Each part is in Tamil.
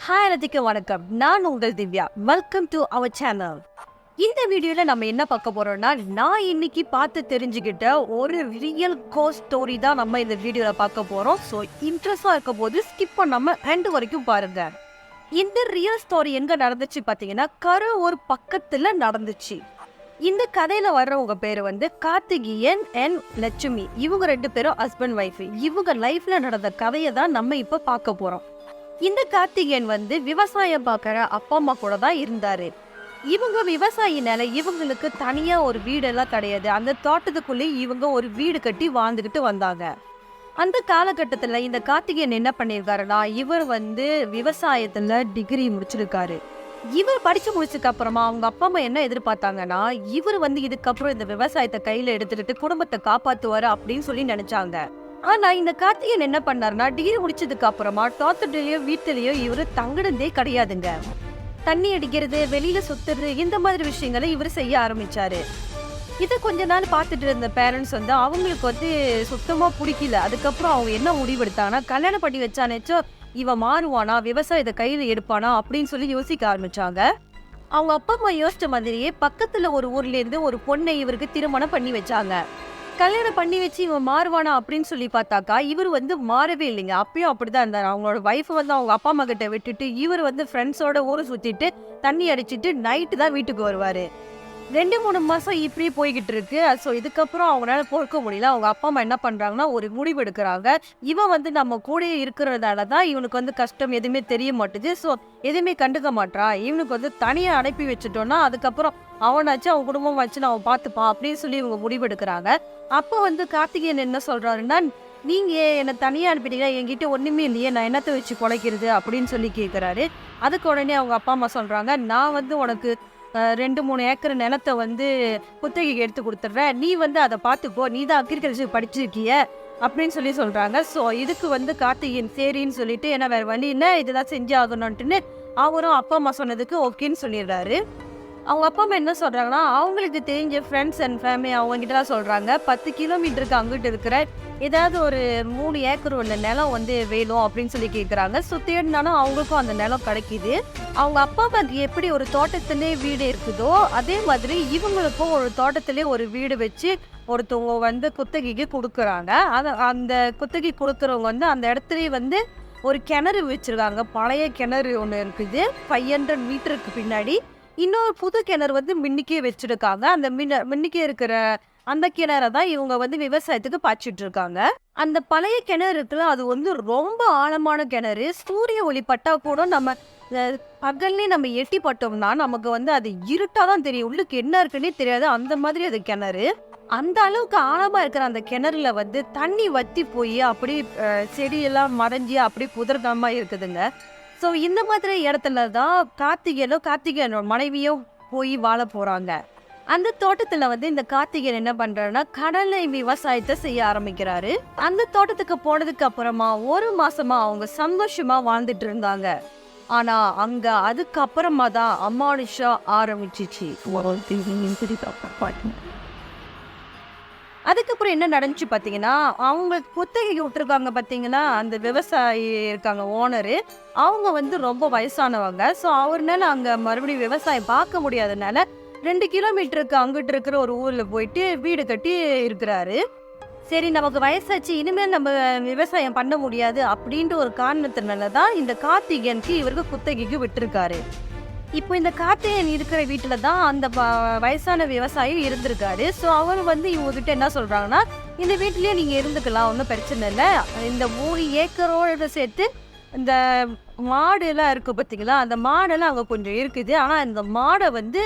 ஹாய் எல்லாத்துக்கும் வணக்கம். நான் உங்கள் Divya. Welcome to our channel. இந்த வீடியோல நம்ம என்ன பார்க்க போறோம்னா, நான் இன்னைக்கு பார்த்து தெரிஞ்சுக்கிட்ட ஒரு ரியல் கோஸ்ட் ஸ்டோரி தான் நம்ம இந்த வீடியோல பார்க்க போறோம். ஸோ இன்ட்ரெஸ்டா இருக்க போது ஸ்கிப் பண்ணாம எண்ட் வரைக்கும் பாருங்க. இந்த ரியல் ஸ்டோரி எங்க நடந்துச்சு பார்த்தீங்கன்னா, கரூர் பக்கத்துல நடந்துச்சு. இந்த கதையில வர்றவங்க பேரு வந்து கார்த்திகேயன் அண்ட் லட்சுமி. இவங்க ரெண்டு பேரும் ஹஸ்பண்ட் ஒய்ஃப். இவங்க லைஃப்ல நடந்த கதையை தான் நம்ம இப்ப பார்க்க போறோம். இந்த கார்த்திகேயன் வந்து விவசாயம் பார்க்குற அப்பா அம்மா கூட தான் இருந்தாரு. இவங்க விவசாயினால இவங்களுக்கு தனியா ஒரு வீடெல்லாம் கிடையாது. அந்த தோட்டத்துக்குள்ளே இவங்க ஒரு வீடு கட்டி வாழ்ந்துகிட்டு வந்தாங்க. அந்த காலகட்டத்துல இந்த கார்த்திகேயன் என்ன பண்ணியிருக்காருன்னா, இவர் வந்து விவசாயத்துல டிகிரி முடிச்சிருக்காரு. இவர் படிச்சு முடிச்சதுக்கு அப்புறமா அவங்க அப்பா அம்மா என்ன எதிர்பார்த்தாங்கன்னா, இவர் வந்து இதுக்கப்புறம் இந்த விவசாயத்தை கையில எடுத்துக்கிட்டு குடும்பத்தை காப்பாத்துவாரு அப்படின்னு சொல்லி நினைச்சாங்க. ஆனா இந்த கார்த்திகேயன் என்ன பண்ணாருன்னா, டிகிரி முடிச்சதுக்கு அப்புறமா தோட்டத்திலயோ வீட்டிலயோ இவரு தங்கினதே கிடையாதுங்க. தண்ணி அடிக்கிறது, வெளியில சுத்துறது, இந்த மாதிரி விஷயங்களை இவர் செய்ய ஆரம்பிச்சாரு. இதை கொஞ்ச நாள் பார்த்துட்டு இருந்த பேரண்ட்ஸ் வந்து அவங்களுக்கு வந்து சுத்தமா பிடிக்கல. அதுக்கப்புறம் அவங்க என்ன முடிவெடுத்தாங்கன்னா, கல்யாணம் பண்ணி வச்சானேச்சோ இவன் மாறுவானா, விவசாயத்தை கையில எடுப்பானா அப்படின்னு சொல்லி யோசிக்க ஆரம்பிச்சாங்க. அவங்க அப்பா அம்மா யோசிச்ச மாதிரியே பக்கத்துல ஒரு ஊர்ல இருந்து ஒரு பொண்ணை இவருக்கு திருமணம் பண்ணி வச்சாங்க. கல்யாணம் பண்ணி வச்சு இவன் மாறுவானா அப்படின்னு சொல்லி பார்த்தாக்கா, இவர் வந்து மாறவே இல்லைங்க. அப்பயும் அப்படிதான் இருந்தாரு. அவங்களோட வைஃப் வந்து அவங்க அப்பா அம்மா கிட்ட விட்டுட்டு இவர் வந்து ஃப்ரெண்ட்ஸோட ஊரை சுத்திட்டு தண்ணி அடிச்சிட்டு நைட்டு தான் வீட்டுக்கு வருவாரு. 2-3 மாசம் இப்படியே போய்கிட்டு இருக்கு. ஸோ இதுக்கப்புறம் அவங்களால பொறுக்க முடியல. அவங்க அப்பா அம்மா என்ன பண்றாங்கன்னா, ஒரு முடிவு எடுக்கிறாங்க. இவன் வந்து நம்ம கூடயே இருக்கிறதால தான் இவனுக்கு வந்து கஷ்டம் எதுவுமே தெரிய மாட்டுது. ஸோ எதுவுமே கண்டுக்க மாட்டான். இவனுக்கு வந்து தனியா அனுப்பி வச்சுட்டோம்னா அதுக்கப்புறம் அவனாச்சும் அவன் குடும்பம் வச்சு அவன் பார்த்துப்பான் அப்படின்னு சொல்லி இவங்க முடிவு எடுக்கிறாங்க. அப்போ வந்து கார்த்திகேயன் என்ன சொல்றாருன்னா, நீங்க என்னை தனியா அனுப்பிட்டீங்க, என்கிட்ட ஒண்ணுமே இல்லையே, நான் என்னத்தை வச்சு குலைக்கிறது அப்படின்னு சொல்லி கேட்கிறாரு. அதுக்கு உடனே அவங்க அப்பா அம்மா சொல்றாங்க, நான் வந்து உனக்கு 2-3 ஏக்கர் நிலத்தை வந்து குத்தகைக்கு எடுத்து கொடுத்துட்றேன், நீ வந்து அதை பார்த்துக்கோ, நீ தான் அக்ரிகல்ச்சர் படிச்சிருக்கிய அப்படின்னு சொல்லி சொல்றாங்க. ஸோ இதுக்கு வந்து கார்த்திகேயன் சரின்னு சொல்லிட்டு, ஏன்னா வேற வழி இல்லை, இதெல்லாம் செஞ்சு ஆகணும்ட்டுன்னு அவரும் அப்பா அம்மா சொன்னதுக்கு ஓகேன்னு சொல்லிடுறாரு. அவங்க அப்பா அம்மா என்ன சொல்றாங்கன்னா, அவங்களுக்கு தெரிஞ்ச ஃப்ரெண்ட்ஸ் அண்ட் ஃபேமிலி அவங்க கிட்டலாம் சொல்றாங்க, 10 கிலோமீட்டருக்கு அங்கிட்டு இருக்கிற ஏதாவது ஒரு 3 ஏக்கர் உள்ள நிலம் வந்து வேணும் அப்படின்னு சொல்லி கேட்குறாங்க. ஸோ தேடினாலும் அவங்களுக்கும் அந்த நிலம் கிடைக்கிது. அவங்க அப்பா அம்மாக்கு எப்படி ஒரு தோட்டத்திலே வீடு இருக்குதோ அதே மாதிரி இவங்களுக்கும் ஒரு தோட்டத்திலே ஒரு வீடு வச்சு ஒருத்தவங்க வந்து குத்தகைக்கு கொடுக்குறாங்க. அந்த குத்தகை கொடுக்குறவங்க வந்து அந்த இடத்துலயே வந்து ஒரு கிணறு வச்சிருக்காங்க. பழைய கிணறு ஒன்று இருக்குது 500 மீட்டருக்கு பின்னாடி. இன்னொரு புது கிணறு வந்து மின்னிக்கே வச்சிருக்காங்க. அந்த மின்னிக்கே இருக்கிற அந்த கிணறை தான் இவங்க வந்து விவசாயத்துக்கு பாய்ச்சிட்டு இருக்காங்க. அந்த பழைய கிணறு இருக்குல்ல, அது வந்து ரொம்ப ஆழமான கிணறு. சூரிய ஒளி பட்டா கூட நம்ம பகல்லே நம்ம எட்டி பட்டோம்னா நமக்கு வந்து அது இருட்டா தான் தெரியும், உள்ளுக்கு என்ன இருக்குன்னே தெரியாது. அந்த மாதிரி அது கிணறு. அந்த அளவுக்கு ஆழமா இருக்கிற அந்த கிணறுல வந்து தண்ணி வத்தி போய் அப்படியே செடியெல்லாம் மறைஞ்சி அப்படியே புதர்காம இருக்குதுங்க. ஸோ இந்த மாதிரி இடத்துல தான் கார்த்திகேயனோட மனைவியும் போய் வாழ போறாங்க. அந்த தோட்டத்துல வந்து இந்த கார்த்திகேயன் என்ன பண்றாருன்னா, கடலை விவசாயத்தை செய்ய ஆரம்பிக்கிறாரு. அந்த தோட்டத்துக்கு போனதுக்கு அப்புறமா 1 மாசமா அவங்க சந்தோஷமா வாழ்ந்துட்டு இருந்தாங்க. ஆனா அங்க அதுக்கப்புறமா தான் அமானுஷம் ஆரம்பிச்சிச்சு. அதுக்கப்புறம் என்ன நடந்துச்சு பார்த்தீங்கன்னா, அவங்க குத்தகைக்கு விட்டுருக்காங்க பார்த்தீங்கன்னா, அந்த விவசாயி இருக்காங்க ஓனரு. அவங்க வந்து ரொம்ப வயசானவங்க. ஸோ அவர்னால அங்கே மறுபடியும் விவசாயம் பார்க்க முடியாதனால 2 கிலோமீட்டருக்கு அங்கிட்டு இருக்கிற ஒரு ஊரில் போயிட்டு வீடு கட்டி இருக்கிறாரு. சரி, நமக்கு வயசாச்சு, இனிமேல் நம்ம விவசாயம் பண்ண முடியாது அப்படின்ற ஒரு காரணத்தினால தான் இந்த கார்த்திகேயனுக்கு இவருக்கு குத்தகைக்கு விட்டுருக்காரு. இப்போ இந்த கார்த்திகேயன் இருக்கிற வீட்டில் தான் அந்த வயசான விவசாயி இருந்திருக்காரு. ஸோ அவர் வந்து இவங்ககிட்ட என்ன சொல்கிறாங்கன்னா, இந்த வீட்லேயே நீங்கள் இருந்துக்கலாம், ஒன்றும் பிரச்சனை இல்லை. இந்த 3 ஏக்கரோடு சேர்த்து இந்த மாடுலாம் இருக்குது பார்த்தீங்களா, அந்த மாடெல்லாம் அங்கே கொஞ்சம் இருக்குது. ஆனால் இந்த மாடை வந்து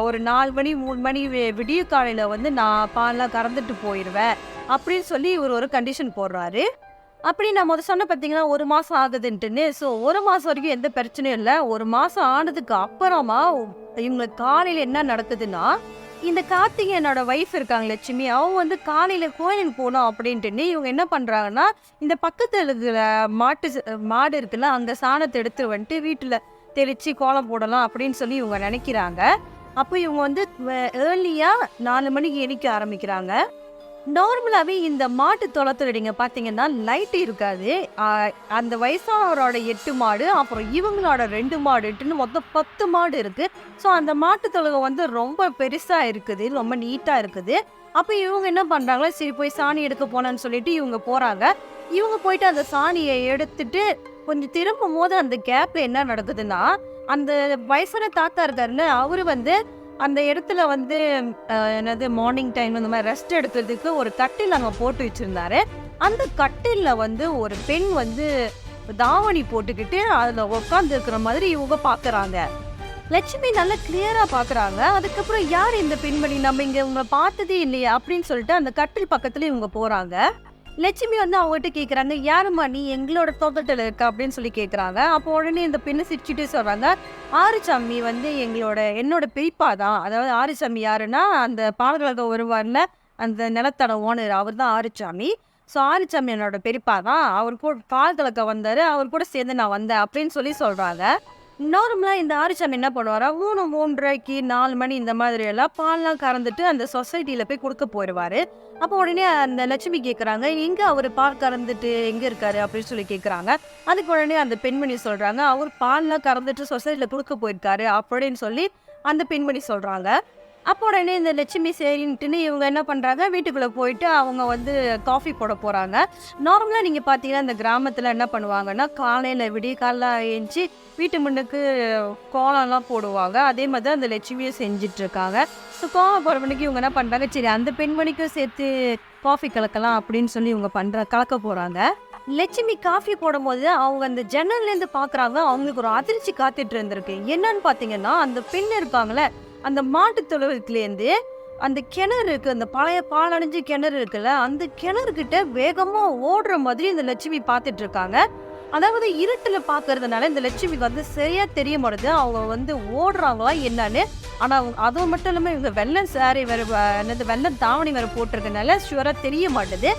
ஒரு 4 மணி 3 மணி விடிய காலையில் வந்து நான் பால்லாம் கறந்துட்டு போயிடுவேன் அப்படின்னு சொல்லி இவர் ஒரு கண்டிஷன் போடுறாரு. அப்படி நான் சொன்ன பார்த்தீங்கன்னா 1 மாதம் ஆகுதுன்ட்டுன்னு. ஸோ 1 மாதம் வரைக்கும் எந்த பிரச்சனையும் இல்லை. 1 மாதம் ஆனதுக்கு அப்புறமா இவங்க காலையில் என்ன நடக்குதுன்னா, இந்த கார்த்திகேயனோட ஒய்ஃப் இருக்காங்க லட்சுமி, அவங்க வந்து காலையில் கோயிலுக்கு போகணும் அப்படின்ட்டுன்னு இவங்க என்ன பண்ணுறாங்கன்னா, இந்த பக்கத்தில் இருக்கிற மாடு இருக்குல்ல, அந்த சாணத்தை எடுத்து வந்துட்டு வீட்டில் தெளித்து கோலம் போடலாம் அப்படின்னு சொல்லி இவங்க நினைக்கிறாங்க. அப்போ இவங்க வந்து ஏர்லியாக 4 மணிக்கு எணிக்க ஆரம்பிக்கிறாங்க. நார்மலாவே இந்த மாட்டு தொழுவத்துல நீங்க பார்த்தீங்கன்னா, லைட் இருக்காது. அ அந்த வயசானவரோட 8 மாடு, அப்புறம் இவங்களோட 2 மாடுன்ட்டுன்னு மொத்தம் 10 மாடு இருக்கு. ஸோ அந்த மாட்டு தொழுவம் வந்து ரொம்ப பெருசா இருக்குது. ரொம்ப நீட்டா இருக்குது. அப்ப இவங்க என்ன பண்றாங்க, சரி போய் சாணி எடுக்க போலான்னு சொல்லிட்டு இவங்க போறாங்க. இவங்க போயிட்டு அந்த சாணிய எடுத்துட்டு கொஞ்சம் திரும்பும்போது அந்த கேப்ல என்ன நடக்குதுன்னா, அந்த வயசான தாத்தா இருக்காருல்ல, அவரு வந்து அந்த இடத்துல வந்து என்னது மார்னிங் டைம் இந்த மாதிரி ரெஸ்ட் எடுக்கிறதுக்கு ஒரு கட்டில் அங்கே போட்டு வச்சிருந்தாரு. அந்த கட்டில்ல வந்து ஒரு பெண் வந்து தாவணி போட்டுக்கிட்டு அதில் உட்காந்து இருக்கிற மாதிரி இவங்க பார்க்குறாங்க. லட்சுமி நல்லா கிளியரா பார்க்குறாங்க. அதுக்கப்புறம் யார் இந்த பெண்மணி, நம்ம இங்கே இவங்க பார்த்ததே இல்லையா அப்படின்னு சொல்லிட்டு அந்த கட்டில் பக்கத்துல இவங்க போறாங்க. லட்சுமி வந்து அவங்ககிட்ட கேட்குறாங்க, யாரும்மா நீ, எங்களோட தோட்டத்தில் இருக்க அப்படின்னு சொல்லி கேட்குறாங்க. அப்போ உடனே இந்த பெண்ணு சிரிச்சுட்டு சொல்கிறாங்க, ஆறுசாமி வந்து என்னோட பெரியப்பா தான். அதாவது ஆறுசாமி யாருன்னா அந்த பாலகழகம் வருவார்ல, அந்த நிலத்தோட ஓனர், அவர் தான் ஆறுசாமி. ஸோ ஆறுசாமி என்னோட பெரியப்பா தான். அவர் கூட பால் கலக்க வந்தார், அவர் கூட சேர்ந்து நான் வந்தேன் அப்படின்னு சொல்லி சொல்கிறாங்க. நார்மலாக இந்த ஆறுசாமி என்ன பண்ணுவாரா, 3, 3:30, 4 மணி இந்த மாதிரி எல்லாம் பால்லாம் கறந்துட்டு அந்த சொசைட்டியில் போய் கொடுக்க போயிடுவார். அப்போ உடனே அந்த லட்சுமி கேட்குறாங்க, எங்கே அவர் பால் கறந்துட்டு எங்கே இருக்காரு அப்படின்னு சொல்லி கேட்குறாங்க. அதுக்கு உடனே அந்த பெண்மணி சொல்கிறாங்க, அவர் பால்லாம் கறந்துட்டு சொசைட்டியில் கொடுக்க போயிருக்காரு அப்படின்னு சொல்லி அந்த பெண்மணி சொல்கிறாங்க. அப்போ உடனே இந்த லட்சுமி சரின்ட்டுன்னு இவங்க என்ன பண்ணுறாங்க, வீட்டுக்குள்ளே போயிட்டு அவங்க வந்து காஃபி போட போகிறாங்க. நார்மலாக நீங்கள் பார்த்தீங்கன்னா இந்த கிராமத்தில் என்ன பண்ணுவாங்கன்னா, காலையில் விடிய காலைல எழுந்துச்சி வீட்டு முன்னுக்கு கோலம்லாம் போடுவாங்க. அதே மாதிரி தான் அந்த லட்சுமியும் செஞ்சிட்ருக்காங்க. ஸோ கோலம் போகிற மணிக்கு இவங்க என்ன பண்ணுறாங்க, சரி அந்த பெண்மணிக்கும் சேர்த்து காஃபி கலக்கலாம் அப்படின்னு சொல்லி இவங்க கலக்க போகிறாங்க. லட்சுமி காஃபி போடும்போது அவங்க அந்த ஜன்னல்லேருந்து பார்க்குறாங்க. அவங்களுக்கு ஒரு அதிர்ச்சி காத்துட்டு இருந்திருக்கு. என்னன்னு பார்த்தீங்கன்னா, அந்த பெண் இருக்காங்களே, அந்த மாட்டு தொழுவத்துலேருந்து அந்த கிணறு இருக்கு, அந்த பழைய பாலடைஞ்சு கிணறு இருக்குல்ல, அந்த கிணறுகிட்ட வேகமா ஓடுற மாதிரி இந்த லட்சுமி பார்த்துட்டு இருக்காங்க. அதாவது இருட்டுல பாக்குறதுனால இந்த லட்சுமிக்கு வந்து சரியா தெரிய மாட்டுது அவங்க வந்து ஓடுறாங்களா என்னன்னு. ஆனா அது மட்டும் இல்லாம இவங்க வெள்ளை சாரி வேற என்னது வெள்ளை தாவணி வேற போட்டிருக்கனால ஷுவரா தெரிய மாட்டுது.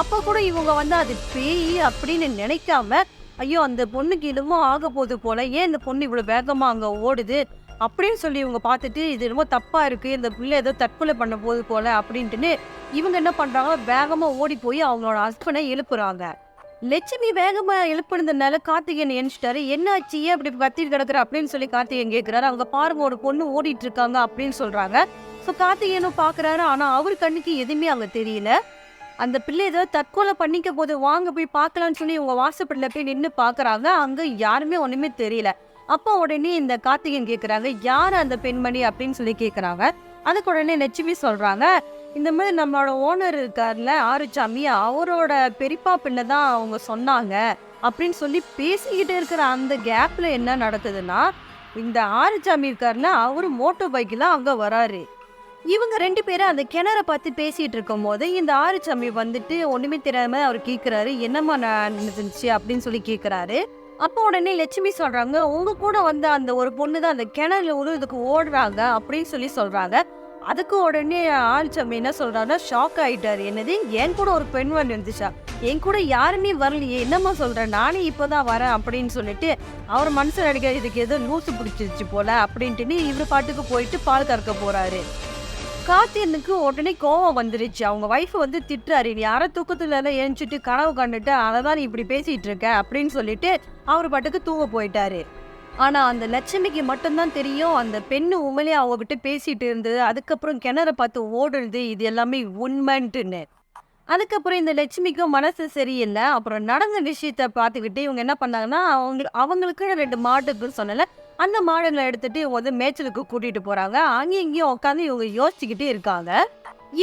அப்ப கூட இவங்க வந்து அது பேய் அப்படின்னு நினைக்காம, ஐயோ அந்த பொண்ணுக்கு என்னமோ ஆக போகுது போல, ஏன் இந்த பொண்ணு இவ்வளவு வேகமா அங்க ஓடுது அப்படின்னு சொல்லி இவங்க பார்த்துட்டு, இது என்னமோ தப்பா இருக்கு, இந்த பிள்ளை ஏதோ தற்கொலை பண்ண போகுது போல அப்படின்ட்டுன்னு இவங்க என்ன பண்றாங்க, வேகமா ஓடி போய் அவங்களோட ஹஸ்பண்டை எழுப்புறாங்க. லட்சுமி வேகமா எழுப்புனதுனால கார்த்திகேயன் எந்திச்சிட்டாரு. என்னாச்சு, ஏன் அப்படி கத்திட்டு கிடக்குற அப்படின்னு சொல்லி கார்த்திகேயன் கேட்கிறாரு. அவங்க பாருங்க ஒரு பொண்ணு ஓடிட்டு இருக்காங்க அப்படின்னு சொல்றாங்க. ஸோ கார்த்திகேயனும் பாக்குறாரு. ஆனா அவர் கண்ணுக்கு எதுவுமே அங்க தெரியல. அந்த பிள்ளை ஏதோ தற்கொலை பண்ணிக்க போது, வாங்க போய் பார்க்கலான்னு சொல்லி இவங்க வாசப்படில போய் நின்று பாக்குறாங்க. அங்க யாருமே ஒண்ணுமே தெரியல. அப்போ உடனே இந்த கார்த்திகேயன் கேட்குறாங்க, யார் அந்த பெண்மணி அப்படின்னு சொல்லி கேட்குறாங்க. அதுக்கு உடனே லட்சுமி சொல்கிறாங்க, இந்த மாதிரி நம்மளோட ஓனர் இருக்கார்ல ஆறுசாமி, அவரோட பெரியப்பா பிள்ளை தான் அவங்க சொன்னாங்க அப்படின்னு சொல்லி பேசிக்கிட்டு இருக்கிற அந்த கேப்பில் என்ன நடக்குதுன்னா, இந்த ஆறுசாமி இருக்கார்ல அவரு மோட்டர் பைக்கில் அங்கே வராரு. இவங்க 2 பேரும் அந்த கிணற பார்த்து பேசிட்டு இருக்கும் போது இந்த ஆறுசாமி வந்துட்டு ஒன்றுமே தெரியாம அவர் கேட்குறாரு, என்னம்மா நடந்துச்சு அப்படின்னு சொல்லி கேட்குறாரு. அப்போ உடனே லட்சுமி சொல்றாங்க, உங்க கூட வந்து அந்த ஒரு பொண்ணு தான் அந்த கிணறுல இதுக்கு ஓடுறாங்க அப்படின்னு சொல்லி சொல்றாங்க. அதுக்கு உடனே ஆறுசாமி என்ன சொல்றாருன்னா, ஷாக் ஆயிட்டாரு. என்னது, என் கூட ஒரு பெண் வந்து இருந்துச்சா, என் கூட யாருமே வரலையே, என்னம்மா சொல்றேன், நானே இப்போதான் வரேன் அப்படின்னு சொல்லிட்டு அவர் மனசு அடிக்க, இதுக்கு ஏதோ லூசு பிடிச்சிருச்சு போல அப்படின்ட்டு இவரு பாட்டுக்கு போயிட்டு பால் கறக்க போறாரு. கார்த்தியனுக்கு உடனே கோவம் வந்துருச்சு. அவங்க வைஃப் வந்து திட்டுறாரு, நீ அரை தூக்கத்துல எல்லாம் ஏஞ்சிட்டு கனவு கண்டுட்டு அதைதான் நீ இப்படி பேசிட்டு இருக்க அப்படின்னு சொல்லிட்டு அவர் பாட்டுக்கு தூங்க போயிட்டாரு. ஆனா அந்த லட்சுமிக்கு மட்டும்தான் தெரியும், அந்த பெண்ணு உண்மையிலே அவங்ககிட்ட பேசிட்டு இருந்தது, அதுக்கப்புறம் கிணற பார்த்து ஓடுறது, இது எல்லாமே உண்மைன்ட்டுன்னு. அதுக்கப்புறம் இந்த லட்சுமிக்கும் மனசு சரியில்லை. அப்புறம் நடந்த விஷயத்த பார்த்துக்கிட்டு இவங்க என்ன பண்ணாங்கன்னா, அவங்களுக்கு 2 மாடுக்குன்னு சொன்னல, அந்த மாடுகளை எடுத்துட்டு இவங்க வந்து மேய்ச்சலுக்கு கூட்டிட்டு போறாங்க. அங்கேயும் இங்கேயும் உட்காந்து இவங்க யோசிச்சுக்கிட்டே இருக்காங்க.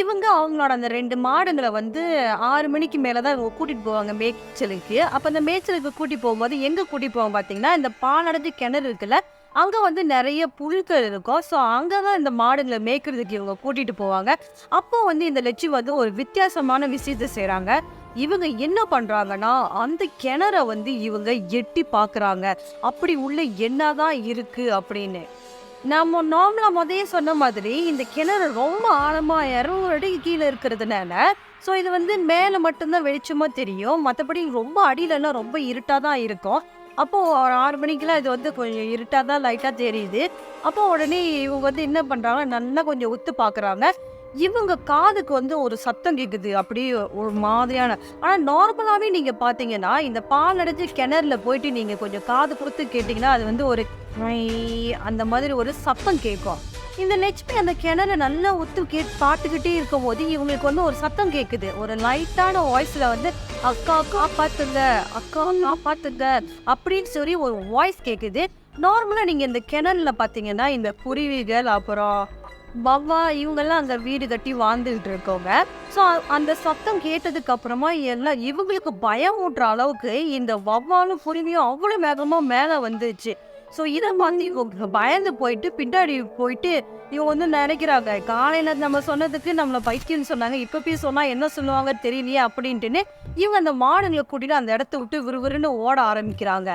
இவங்க அவங்களோட அந்த 2 மாடுங்களை வந்து 6 மணிக்கு மேலதான் இவங்க கூட்டிட்டு போவாங்க மேய்ச்சலுக்கு. அப்ப அந்த மேய்ச்சலுக்கு கூட்டி போகும்போது எங்க கூட்டி போவாங்க பாத்தீங்கன்னா, இந்த பாலடைஞ்சு கிணறு இருக்குல்ல, அங்க வந்து நிறைய புல்கள் இருக்கும். ஸோ அங்கதான் இந்த மாடுங்களை மேய்க்கிறதுக்கு இவங்க கூட்டிட்டு போவாங்க. அப்போ வந்து இந்த லட்சுமி வந்து ஒரு வித்தியாசமான விஷயத்த செய்றாங்க. இவங்க என்ன பண்றாங்கன்னா, அந்த கிணற வந்து இவங்க எட்டி பாக்குறாங்க, அப்படி உள்ள என்னதான் இருக்கு அப்படின்னு. நம்ம நார்மலா முதலே சொன்ன மாதிரி இந்த கிணறு ரொம்ப ஆழமா 200 அடி கீழே இருக்கிறதுனால, ஸோ இது வந்து மேலே மட்டும்தான் வெளிச்சமா தெரியும், மற்றபடி ரொம்ப அடியிலலாம் ரொம்ப இருட்டாக தான் இருக்கும். அப்போ ஒரு 6 மணிக்கெல்லாம் இது வந்து கொஞ்சம் இருட்டாக தான் லைட்டாக தெரியுது. அப்போ உடனே இவங்க வந்து என்ன பண்ணுறாங்க, நல்லா கொஞ்சம் உத்து பார்க்குறாங்க. இவங்க காதுக்கு வந்து ஒரு சத்தம் கேக்குது. அப்படியே ஒரு மாதிரியான நார்மலாவே நீங்க பார்த்தீங்கன்னா, இந்த பால் அடைஞ்ச கிணறுல போயிட்டு நீங்க கொஞ்சம் காது குடுத்து கேட்டீங்கன்னா, அது வந்து ஒரு ஐ அந்த மாதிரி ஒரு சத்தம் கேட்கும். இந்த லட்சுமி அந்த கிணற நல்லா உத்து பார்த்துக்கிட்டே இருக்கும்போது, இவங்களுக்கு வந்து ஒரு சத்தம் கேட்குது. ஒரு லைட்டான வாய்ஸ்ல வந்து, "அக்கா காப்பாத்துங்க, அக்கா காப்பாத்துங்க" அப்படின்னு சொல்லி ஒரு வாய்ஸ் கேட்குது. நார்மலா நீங்க இந்த கிணறுல பார்த்தீங்கன்னா, இந்த குருவிகள், அப்புறம் வவ்வா இவங்கெல்லாம் அங்க வீடு கட்டி வாழ்ந்துகிட்டு இருக்கவங்க. ஸோ அந்த சத்தம் கேட்டதுக்கு அப்புறமா எல்லாம் இவங்களுக்கு பயமூட்டுற அளவுக்கு இந்த வவ்வாலும், குருவியும் அவ்வளோ வேகமா மேல வந்துச்சு. ஸோ இத பார்த்து இவங்க பயந்து போயிட்டு, பின்னாடி போயிட்டு இவங்க வந்து நினைக்கிறாங்க, காலையில நம்ம சொன்னதுக்கு நம்மள பைத்தியம்னு சொன்னாங்க. இப்ப போய் சொன்னா என்ன சொல்லுவாங்க தெரியலையே அப்படின்ட்டுன்னு, இவங்க அந்த மாடுங்கள கூட்டிட்டு அந்த இடத்த விட்டு விறுவிறுன்னு ஓட ஆரம்பிக்கிறாங்க.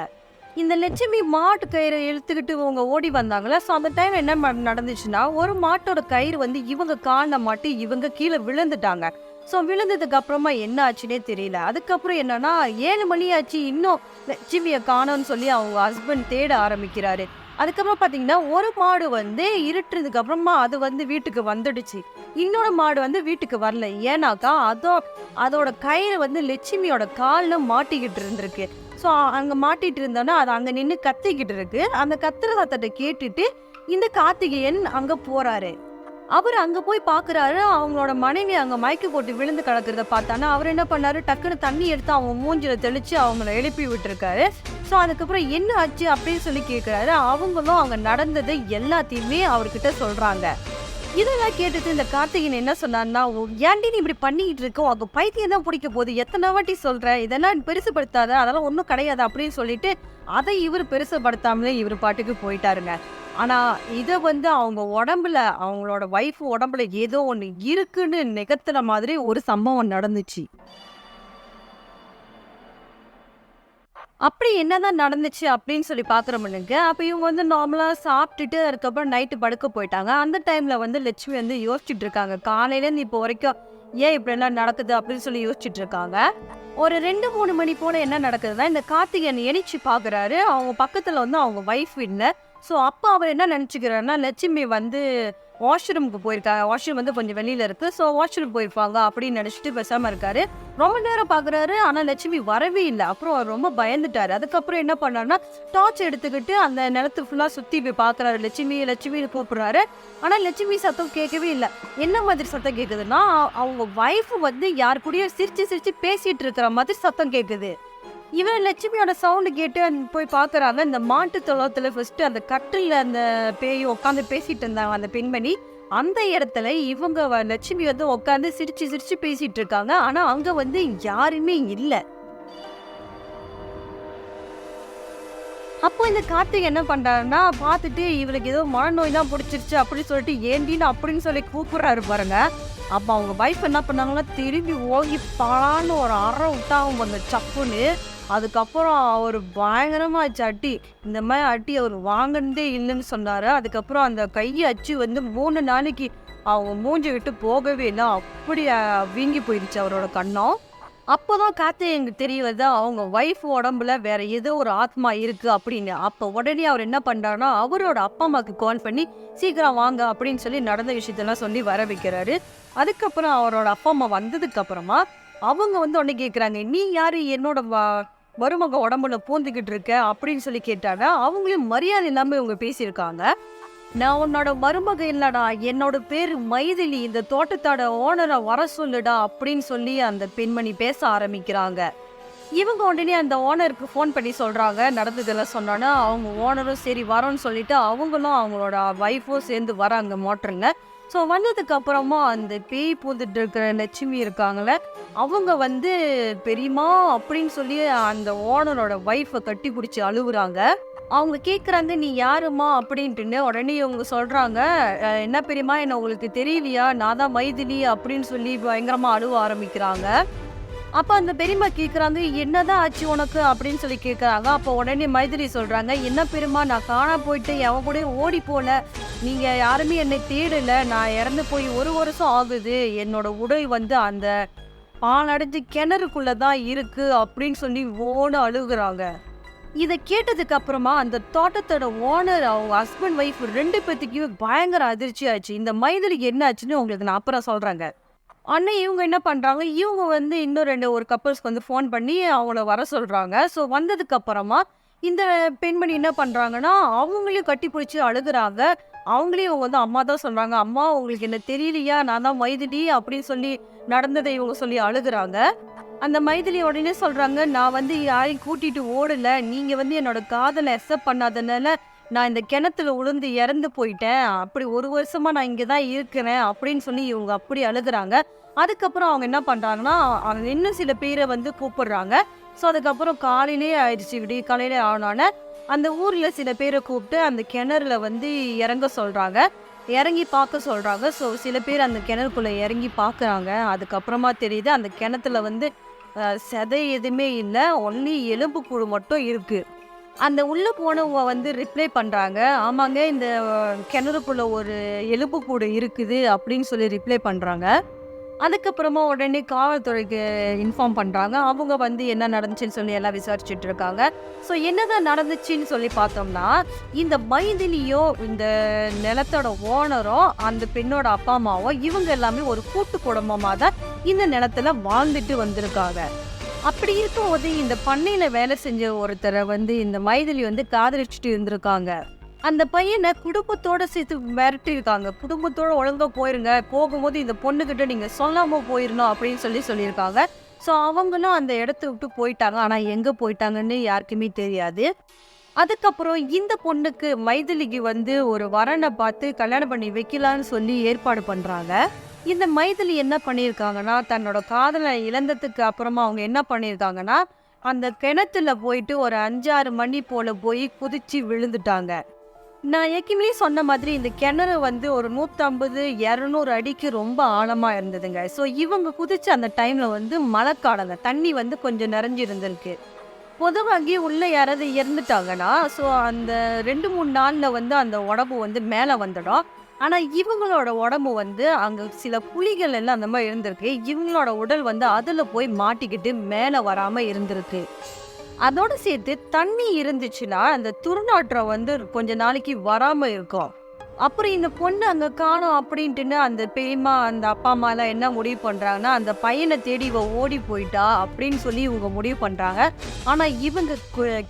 இந்த லட்சுமி மாட்டு கயிறை இழுத்துக்கிட்டு இவங்க ஓடி வந்தாங்களா. ஸோ அந்த டைம் என்ன நடந்துச்சுன்னா, ஒரு மாட்டோட கயிறு வந்து இவங்க கால்ல மாட்டி இவங்க கீழே விழுந்துட்டாங்க. ஸோ விழுந்ததுக்கு அப்புறமா என்ன ஆச்சுன்னே தெரியல. அதுக்கப்புறம் என்னன்னா 7 மணி ஆச்சு, இன்னும் லட்சுமியை காணோம்னு சொல்லி அவங்க ஹஸ்பண்ட் தேட ஆரம்பிக்கிறாரு. அதுக்கப்புறம் பார்த்தீங்கன்னா, ஒரு மாடு வந்து இருட்டுறதுக்கு அப்புறமா அது வந்து வீட்டுக்கு வந்துடுச்சு. இன்னொரு மாடு வந்து வீட்டுக்கு வரல. ஏன்னாக்கா அதோட கயிறு வந்து லட்சுமியோட கால்ல மாட்டிக்கிட்டு இருந்திருக்கு. ஸோ அங்க மாட்டிட்டு இருந்தோன்னா, அது அங்க நின்னு கத்திக்கிட்டு இருக்கு. அந்த கத்துற சத்தத்தை கேட்டுட்டு இந்த கார்த்திகேயன் அங்க போறாரு. அவரு அங்க போய் பாக்குறாரு, அவங்களோட மனைவி அங்க மயக்கி போட்டு விழுந்து கிடக்கிறத பார்த்தானா, அவர் என்ன பண்ணாரு, டக்குன்னு தண்ணி எடுத்து அவங்க மூஞ்சில தெளிச்சு அவங்கள எழுப்பி விட்டுருக்காரு. ஸோ அதுக்கப்புறம் என்ன ஆச்சு அப்படின்னு சொல்லி கேட்கிறாரு. அவங்களும் அங்க நடந்தது எல்லாத்தையுமே அவர்கிட்ட சொல்றாங்க. இதெல்லாம் கேட்டுட்டு இந்த கார்த்திகேயன் என்ன சொன்னார்னா, "ஏன்டி நீ இப்படி பண்ணிக்கிட்டு இருக்க? உனக்கு பைத்தியம் தான் பிடிக்க போகுது. எத்தனை வாட்டி சொல்றேன், இதெல்லாம் பெருசுபடுத்தாத, அதெல்லாம் ஒன்றும் கிடையாது" அப்படின்னு சொல்லிட்டு அதை இவர் பெருசுபடுத்தாமலே இவர் பாட்டுக்கு போயிட்டாருங்க. ஆனா இத வந்து அவங்க உடம்புல, அவங்களோட ஒய்ஃப் உடம்புல ஏதோ ஒண்ணு இருக்குன்னு நிகழ்த்துற மாதிரி ஒரு சம்பவம் நடந்துச்சு. அப்படி என்னதான் நடந்துச்சு அப்படின்னு சொல்லி பார்க்குறோம்னுங்க. அப்ப இவங்க வந்து நார்மலா சாப்பிட்டுட்டு அதுக்கப்புறம் நைட்டு படுக்க போயிட்டாங்க. அந்த டைம்ல வந்து லட்சுமி வந்து யோசிச்சுட்டு இருக்காங்க. காலையிலேருந்து இப்போ வரைக்கும் ஏன் இப்படிலாம் நடக்குது அப்படின்னு சொல்லி யோசிச்சுட்டு இருக்காங்க. ஒரு 2, 3 மணி போல என்ன நடக்குதுன்னா, இந்த கார்த்திகேயன் எனிச்சு பார்க்குறாரு. அவங்க பக்கத்துல வந்து அவங்க ஒய்ஃப் இல்ல. ஸோ அப்ப அவர் என்ன நினச்சுக்கிறாருன்னா, லட்சுமி வந்து வாஷ்ரூமுக்கு போயிருக்காங்க. வாஷ்ரூம் வந்து கொஞ்சம் வெளியில இருக்கு. ஸோ வாஷ்ரூம் போயிருப்பாங்க அப்படின்னு நினச்சிட்டு பேசாம இருக்காரு. ரொம்ப நேரம் பார்க்குறாரு. ஆனா லட்சுமி வரவே இல்ல. அப்புறம் அவர் ரொம்ப பயந்துட்டாரு. அதுக்கப்புறம் என்ன பண்ணாருன்னா, டார்ச் எடுத்துக்கிட்டு அந்த நிலத்து ஃபுல்லா சுத்தி போய் பார்க்குறாரு. லட்சுமி லட்சுமின்னு கூப்பிடுறாரு. ஆனா லட்சுமி சத்தம் கேட்கவே இல்ல. என்ன மாதிரி சத்தம் கேட்குதுன்னா, அவங்க ஒய்ஃப் வந்து யார் கூடயோ சிரிச்சு சிரிச்சு பேசிட்டு இருக்கிற மாதிரி சத்தம் கேட்குது. இவன் லட்சுமியோட சவுண்டு கேட்டு போய் பார்க்குறாங்க. இந்த மாட்டு தொழுவத்துல ஃபர்ஸ்ட் அந்த கட்டில்ல அந்த பேய் உட்காந்து பேசிட்டு இருந்தாங்க அந்த பெண்மணி. அந்த இடத்துல இவங்க லட்சுமி வந்து உட்காந்து சிரிச்சு சிரிச்சு பேசிட்டு இருக்காங்க. ஆனா அங்க வந்து யாருமே இல்ல. அப்போ இந்த கார்த்திக் என்ன பண்றாருன்னா, பார்த்துட்டு இவளுக்கு ஏதோ மனநோய் தான் பிடிச்சிருச்சு அப்படின்னு சொல்லிட்டு ஏண்டின்னு அப்படின்னு சொல்லி கூப்பிடுறாரு பாருங்க. அப்ப அவங்க வைஃப் என்ன பண்ணாங்கன்னா, திரும்பி ஓங்கி பலான்னு ஒரு அறை விட்டாங்க பாருங்க சப்புன்னு. அதுக்கப்புறம் அவரு பயங்கரமாச்சு அடி. இந்த மாதிரி அடி அவர் வாங்கினதே இல்லைன்னு சொன்னாரு. அதுக்கப்புறம் அந்த கையை அச்சு வந்து 3 நாளைக்கு அவங்க மூஞ்சி விட்டு போகவே இல்லை. அப்படி வீங்கி போயிடுச்சு அவரோட கண்ணம். அப்போதான் கார்த்திகேயனுக்கு தெரிய வருது, அவங்க ஒய்ஃப் உடம்புல வேற ஏதோ ஒரு ஆத்மா இருக்கு அப்படின்னு. அப்போ உடனே அவர் என்ன பண்றாருன்னா, அவரோட அப்பா அம்மாவுக்கு கால் பண்ணி சீக்கிரம் வாங்க அப்படின்னு சொல்லி நடந்த விஷயத்தெல்லாம் சொல்லி வர வைக்கிறாரு. அதுக்கப்புறம் அவரோட அப்பா அம்மா வந்ததுக்கு அப்புறமா அவங்க வந்து உடனே கேட்குறாங்க, "நீ யாரு என்னோட மருமக உடம்புல பூந்துக்கிட்டு இருக்க?" அப்படின்னு சொல்லி கேட்டாங்க. அவங்களையும் மரியாதை இல்லாம இவங்க பேசியிருக்காங்க. "நான் உன்னோட மருமக இல்லடா, என்னோட பேரு மைதிலி, இந்த தோட்டத்தோட ஓனரை வர சொல்லுடா" அப்படின்னு சொல்லி அந்த பெண்மணி பேச ஆரம்பிக்கிறாங்க. இவங்க உடனே அந்த ஓனருக்கு ஃபோன் பண்ணி சொல்றாங்க நடந்ததெல்லாம் சொன்னோன்னா. அவங்க ஓனரும் சரி வரோன்னு சொல்லிட்டு அவங்களும் அவங்களோட ஒய்ஃபும் சேர்ந்து வராங்க மோட்டருங்க. ஸோ வந்ததுக்கு அப்புறமா அந்த பேய் பூந்துட்டு இருக்கிற லட்சுமி இருக்காங்கள, அவங்க வந்து பெரியம்மா அப்படின்னு சொல்லி அந்த ஓனரோட ஒய்ஃபை கட்டி பிடிச்சி அழுகுறாங்க. அவங்க கேட்குறாங்க, "நீ யாரும்மா?" அப்படின்ட்டுன்னு. உடனே இவங்க சொல்றாங்க, "என்ன பெரியம்மா, என்ன உங்களுக்கு தெரியலையா? நான் தான் மைதிலி" அப்படின்னு சொல்லி பயங்கரமா அழுவ ஆரம்பிக்கிறாங்க. அப்ப அந்த பெரியம்மா கேட்குறாங்க, "என்னதான் ஆச்சு உனக்கு?" அப்படின்னு சொல்லி கேட்குறாங்க. அப்போ உடனே மைதிலி சொல்றாங்க, "என்ன பெரியம்மா, நான் காணாம போயிட்டு எவன் கூட ஓடி போல. நீங்க யாருமே என்னை தேடல. நான் இறந்து போய் 1 வருஷம் ஆகுது. என்னோட உடை வந்து அந்த பாழடைஞ்ச கிணறுக்குள்ள தான் இருக்கு" அப்படின்னு சொல்லி ஓன்னு அழுகுறாங்க. இதை கேட்டதுக்கு அப்புறமா அந்த தோட்டத்தோட ஓனர் அவங்க ஹஸ்பண்ட் ஒய்ஃப் 2 பேத்துக்குமே பயங்கர அதிர்ச்சி ஆச்சு. இந்த மைதிலிக்கு என்ன ஆச்சுன்னு உங்களுக்கு நான் அப்புறம் சொல்றேங்க. அண்ணன் இவங்க என்ன பண்றாங்க, இவங்க வந்து இன்னும் ஒரு கப்புள்ஸ்க்கு வந்து ஃபோன் பண்ணி அவங்கள வர சொல்றாங்க. ஸோ வந்ததுக்கு அப்புறமா இந்த பெண்மணி என்ன பண்றாங்கன்னா, அவங்களையும் கட்டிப்பிடிச்சு அழுகுறாங்க. அவங்களையும் இவங்க வந்து அம்மா தான் சொல்றாங்க. "அம்மா உங்களுக்கு என்ன தெரியலையா? நான் தான் மைதிலி" அப்படின்னு சொல்லி நடந்ததை இவங்க சொல்லி அழுகுறாங்க. அந்த மைதிலி உடனே சொல்றாங்க, "நான் வந்து யாரையும் கூட்டிட்டு ஓடல. நீங்க வந்து என்னோட காதல அக்செப்ட் பண்ணாதனால நான் இந்த கிணத்துல விழுந்து இறந்து போயிட்டேன். அப்படி 1 வருஷமா நான் இங்க தான் இருக்கிறேன்" அப்படின்னு சொல்லி இவங்க அப்படி அழுகுறாங்க. அதுக்கப்புறம் அவங்க என்ன பண்றாங்கன்னா, அங்க இன்னும் சில பேரை வந்து கூப்பிடுறாங்க. ஸோ அதுக்கப்புறம் காலையிலேயே ஆயிடுச்சு. விடிய காலையில ஆனோனே அந்த ஊர்ல சில பேரை கூப்பிட்டு அந்த கிணறுல வந்து இறங்க சொல்றாங்க. இறங்கி பார்க்க சொல்றாங்க. ஸோ சில பேர் அந்த கிணறுக்குள்ள இறங்கி பார்க்குறாங்க. அதுக்கப்புறமா தெரியுது அந்த கிணத்துல வந்து செதை எதுவுமே இல்ல. ஒன்லி எலும்புக்கூடு மட்டும் இருக்கு. அந்த உள்ள போனவங்க வந்து ரிப்ளை பண்றாங்க. "ஆமாங்க, இந்த கிணறுக்குள்ள ஒரு எலும்புக்கூடு இருக்குது" அப்படின்னு சொல்லி ரிப்ளை பண்றாங்க. அதுக்கப்புறமா உடனே காவல்துறைக்கு இன்ஃபார்ம் பண்றாங்க. அவங்க வந்து என்ன நடந்துச்சுன்னு சொல்லி எல்லாம் விசாரிச்சுட்டு இருக்காங்க. ஸோ என்னதான் நடந்துச்சுன்னு சொல்லி பார்த்தோம்னா, இந்த மைதிலியும், இந்த நிலத்தோட ஓனரும், அந்த பெண்ணோட அப்பா அம்மாவும் இவங்க எல்லாமே ஒரு கூட்டு குடும்பமா தான் இந்த நிலத்துல வாழ்ந்துட்டு வந்திருக்காங்க. அப்படி இருக்கும்போது இந்த பண்ணையில வேலை செஞ்ச ஒருத்தரை வந்து இந்த மைதிலி வந்து காதலிச்சுட்டு இருந்திருக்காங்க. அந்த பையனை குடும்பத்தோட சேர்த்து மிரட்டியிருக்காங்க. குடும்பத்தோட ஒழுங்கா போயிருங்க. போகும்போது இந்த பொண்ணுகிட்ட நீங்க சொல்லாம போயிரணும் அப்படின்னு சொல்லியிருக்காங்க. ஸோ அவங்களும் அந்த இடத்த விட்டு போயிட்டாங்க. ஆனா எங்க போயிட்டாங்கன்னு யாருக்குமே தெரியாது. அதுக்கப்புறம் இந்த பொண்ணுக்கு மைதிலிக்கு வந்து ஒரு வரனை பார்த்து கல்யாணம் பண்ணி வைக்கலான்னு சொல்லி ஏற்பாடு பண்றாங்க. இந்த மைதிலி என்ன பண்ணியிருக்காங்கன்னா, தன்னோட காதலை இழந்ததுக்கு அப்புறமா அவங்க என்ன பண்ணியிருக்காங்கன்னா, அந்த கிணத்துல போயிட்டு ஒரு 5, 6 மணி போல போய் குதிச்சு விழுந்துட்டாங்க. நான் ஏற்கனவே சொன்ன மாதிரி இந்த கிணறு வந்து ஒரு 150, 200 அடிக்கு ரொம்ப ஆழமா இருந்ததுங்க. ஸோ இவங்க குதிச்ச அந்த டைம்ல வந்து மழைக்காலங்க. தண்ணி வந்து கொஞ்சம் நிறைஞ்சு இருந்திருக்கு. பொதுவாகி உள்ள யாராவது இறந்துட்டாங்கன்னா, ஸோ அந்த 2, 3 நாள்ல வந்து அந்த உடம்பு வந்து மேலே வந்துடும். ஆனா இவங்களோட உடம்பு வந்து அங்க சில புலிகள் எல்லாம் அந்த மாதிரி இருந்திருக்கு. இவங்களோட உடல் வந்து அதுல போய் மாட்டிக்கிட்டு மேலே வராம இருந்திருக்கு. அதோட சேர்த்து தண்ணி இருந்துச்சுன்னா அந்த துர்நாற்றம் வந்து கொஞ்ச நாளைக்கு வராம இருக்கும். அப்புறம் இந்த பொண்ணு அங்க காணோம் அப்படின்ட்டுன்னு அந்த பெரியம்மா, அந்த அப்பா அம்மா எல்லாம் என்ன முடிவு பண்றாங்கன்னா, அந்த பையனை தேடி இவ ஓடி போயிட்டா அப்படின்னு சொல்லி இவங்க முடிவு பண்றாங்க. ஆனா இவங்க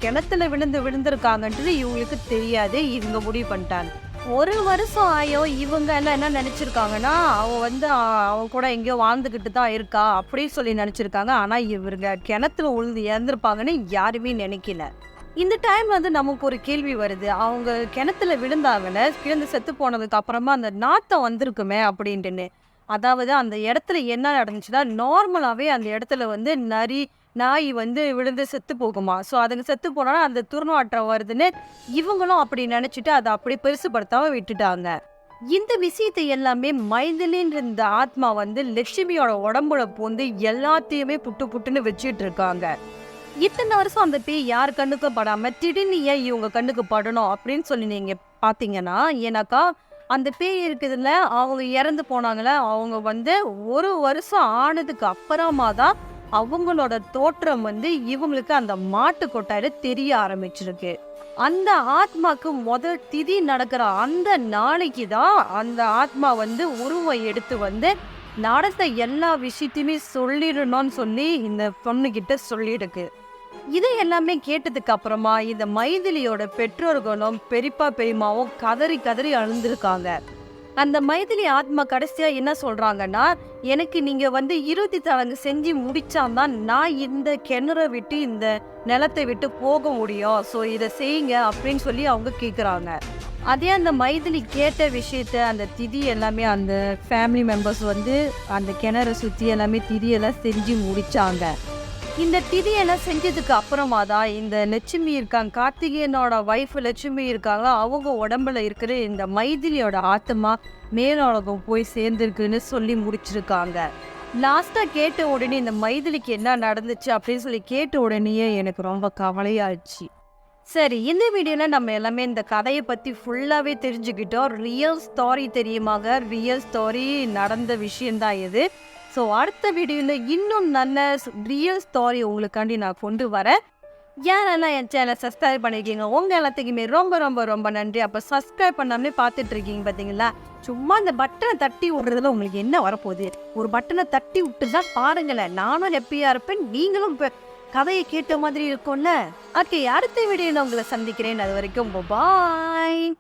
கிணத்துல விழுந்திருக்காங்கன்றது இவங்களுக்கு தெரியாது. இவங்க முடிவு பண்ணிட்டாங்க. 1 வருஷம் ஆயும் இவங்க எல்லாம் என்ன நினைச்சிருக்காங்கன்னா, அவ வந்து அவன் கூட எங்கேயோ வாழ்ந்துகிட்டு தான் இருக்கா அப்படின்னு சொல்லி நினைச்சிருக்காங்க. ஆனா இவருங்க கிணத்துல உழுந்து இறந்துருப்பாங்கன்னு யாருமே நினைக்கல. இந்த டைம் வந்து நமக்கு ஒரு கேள்வி வருது. அவங்க கிணத்துல விழுந்தாங்கல்ல, விழுந்து செத்து போனதுக்கு அப்புறமா அந்த நாத்தம் வந்திருக்குமே அப்படின்ட்டுன்னு. அதாவது அந்த இடத்துல என்ன நடந்துச்சுன்னா, நார்மலாவே அந்த இடத்துல வந்து நாய் வந்து விழுந்து செத்து போகுமா. ஸோ அதுங்க செத்து போனா அந்த துர்நாற்றம் வருதுன்னு இவங்களும் அப்படி நினைச்சிட்டு அதை அப்படி பெருசுபடுத்தாம விட்டுட்டாங்க. இந்த விஷயத்தை எல்லாமே மைதிலின்ற இந்த ஆத்மா வந்து லட்சுமியோட உடம்புல பூந்து எல்லாத்தையுமே புட்டு புட்டுன்னு வச்சுட்டு இருக்காங்க. இத்தனை வருஷம் அந்த பேய் யார் கண்ணுக்கும் படாம திடீர்னு ஏன் இவங்க கண்ணுக்கு படணும் அப்படின்னு சொல்லி நீங்க பாத்தீங்கன்னா, ஏன்னாக்கா அந்த பேய் இருக்குதுல்ல, அவங்க இறந்து போனாங்கள, அவங்க வந்து 1 வருஷம் ஆனதுக்கு அப்புறமா தான் அவங்களோட தோற்றம் வந்து இவங்களுக்கு அந்த மாட்டு கொட்டாயில தெரிய ஆரம்பிச்சிருக்கு. அந்த ஆத்மாக்கு முதல் திதி நடக்கிற அந்த நாளைக்கு தான் அந்த ஆத்மா வந்து உருவம் எடுத்து வந்து நடந்த எல்லா விஷயத்தையுமே சொல்லிடணும்னு சொல்லி இந்த பொண்ணுகிட்ட சொல்லிடுக்கு. இது எல்லாமே கேட்டதுக்கு அப்புறமா இந்த மைதிலியோட பெற்றோர்களும் பெரியப்பா பெரியம்மாவும் கதறி கதறி அழுந்திருக்காங்க. அந்த மைதிலி ஆத்மா கடைசியா என்ன சொல்றாங்கன்னா, எனக்கு நீங்க வந்து இறுதி சடங்கு செஞ்சு முடிச்சாதான் நான் இந்த கிணறை விட்டு இந்த நிலத்தை விட்டு போக முடியும். ஸோ இதை செய்யுங்க அப்படின்னு சொல்லி அவங்க கேட்குறாங்க. அதே அந்த மைதிலி கேட்ட விஷயத்த அந்த திதி எல்லாமே அந்த ஃபேமிலி மெம்பர்ஸ் வந்து அந்த கிணறை சுற்றி எல்லாமே திதியெல்லாம் செஞ்சு முடிச்சாங்க. இந்த திதியெல்லாம் செஞ்சதுக்கு அப்புறமா தான் இந்த லட்சுமி இருக்காங்க, கார்த்திகேயனோட ஒய்ஃப் லட்சுமி இருக்காங்க, அவங்க உடம்புல இருக்கிற இந்த மைதிலியோட ஆத்மா மேலுலகம் போய் சேர்ந்துருக்குன்னு சொல்லி முடிச்சிருக்காங்க. லாஸ்டா கேட்ட உடனே இந்த மைதிலிக்கு என்ன நடந்துச்சு அப்படின்னு சொல்லி கேட்ட உடனேயே எனக்கு ரொம்ப கவலையாச்சு. சரி, இந்த வீடியோல நம்ம எல்லாமே இந்த கதையை பத்தி ஃபுல்லாவே தெரிஞ்சுக்கிட்டோம். ரியல் ஸ்டோரி தெரியுமாங்க, ரியல் ஸ்டோரி நடந்த விஷயம்தான் இது. ஸோ அடுத்த வீடியோவில் இன்னும் நல்ல ரியல் ஸ்டோரி உங்களுக்காண்டி நான் கொண்டு வரேன். யாரெல்லாம் என் சேனலை சப்ஸ்கிரைப் பண்ணியிருக்கீங்க உங்க எல்லாத்துக்குமே ரொம்ப ரொம்ப ரொம்ப நன்றி. அப்போ சப்ஸ்கிரைப் பண்ணாமலே பார்த்துட்டு இருக்கீங்க பார்த்தீங்களா? சும்மா இந்த பட்டனை தட்டி விடுறதுல உங்களுக்கு என்ன வரப்போகுது? ஒரு பட்டனை தட்டி விட்டு தான் பாருங்களேன். நானும் ஹாப்பியாக இருப்பேன், நீங்களும் இப்போ கதையை கேட்ட மாதிரி இருக்கும்ல. ஓகே, அடுத்த வீடியோவில் உங்களை சந்திக்கிறேன். அது வரைக்கும் பாய்.